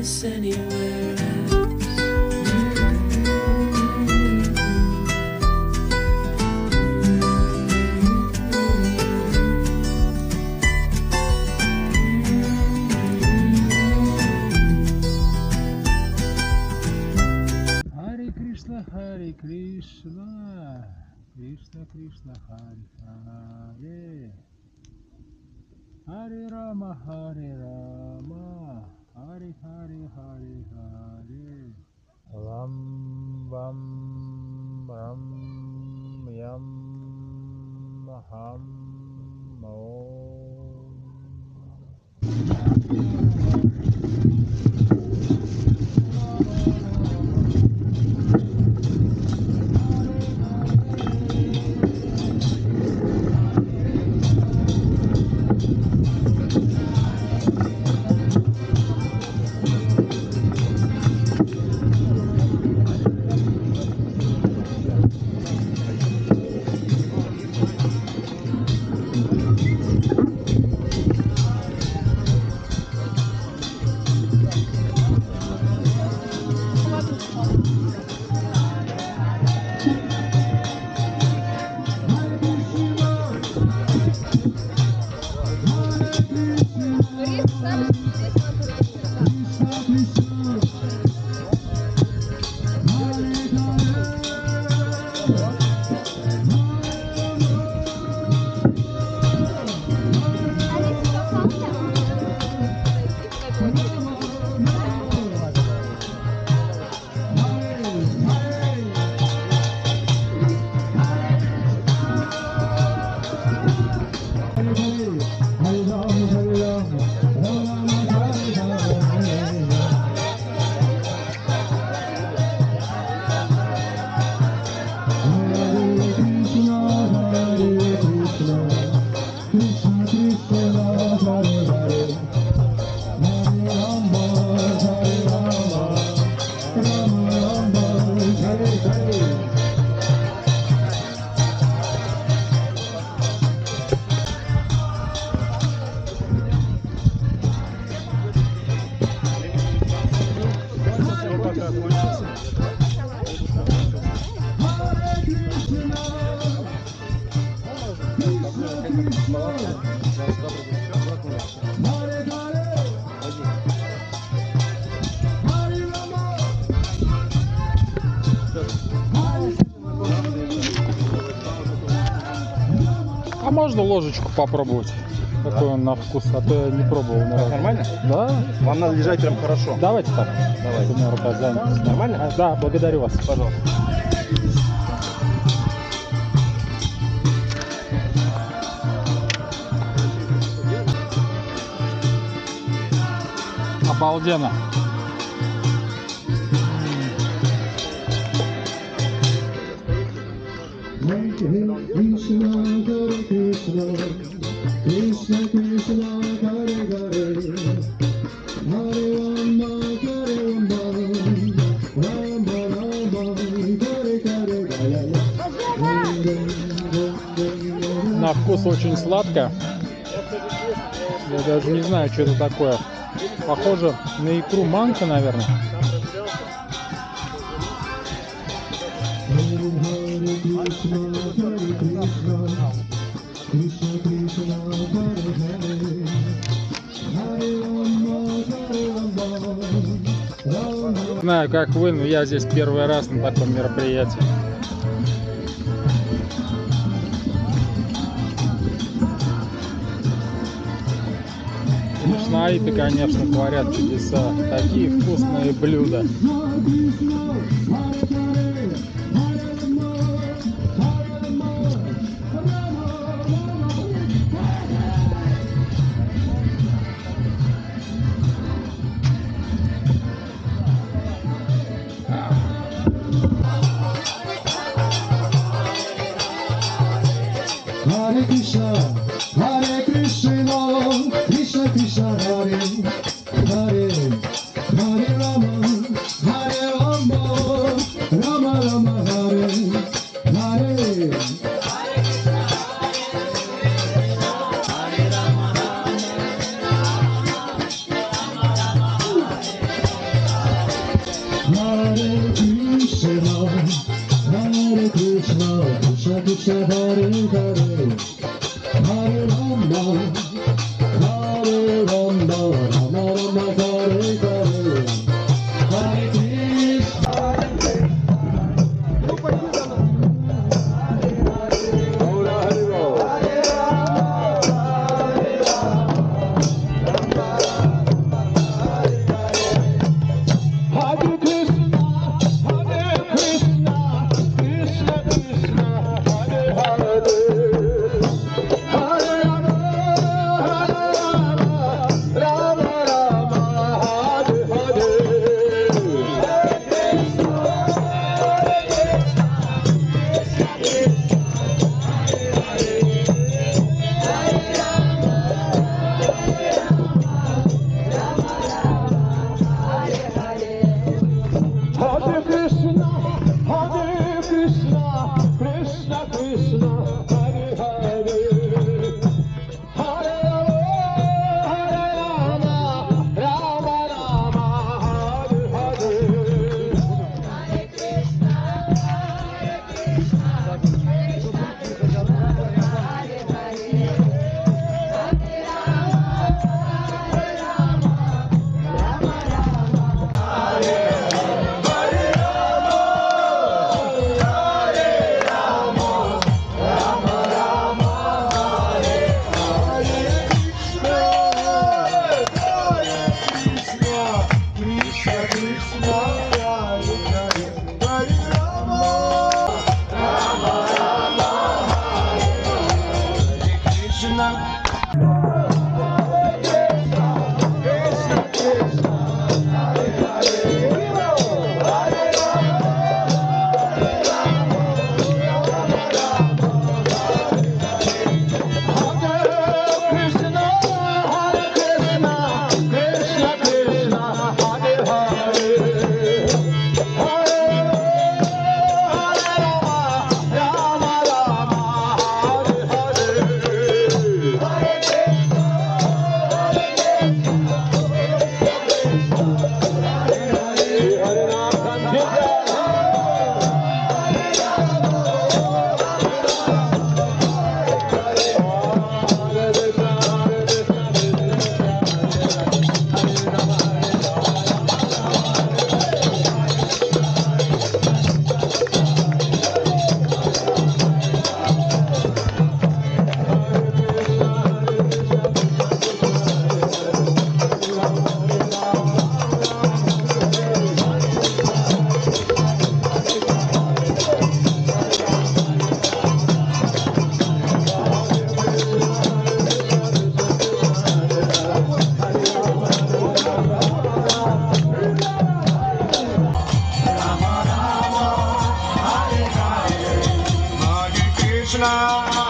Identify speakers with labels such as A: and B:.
A: this anywhere else.
B: Hare Krishna, Hare Krishna, Krishna Krishna, Hare Hare, Hare Rama, Hare Rama, Hare Hare, Hare Hare, Ram Vam Ram Yam Ham Om. А можно ложечку попробовать? Какой он на вкус, а то я не пробовал ни разу.
C: Нормально?
B: Да.
C: Вам надо лежать прям хорошо.
B: Давайте так.
C: Давай.
B: У меня рука занята.
C: Нормально?
B: Да, благодарю вас.
C: Пожалуйста.
B: Обалденно.
D: Krishna Krishna Hare Hare, Hare Rama Hare Rama, Rama Rama Hare Hare.
B: На вкус очень сладко. Я даже не знаю, что это такое. Похоже на икру манка, наверное. Не знаю, как вы, но я здесь первый раз на таком мероприятии. Кришнаиты, конечно, творят чудеса. Такие вкусные блюда.
D: Hare Krishna, Hare Krishna, Krishna Krishna, Hare Hare, Hare Rama, Hare Rama, Krishna Hare Hare Hare Rama Hare Rama Rama Rama Hare Hare Hare Krishna
C: Krishna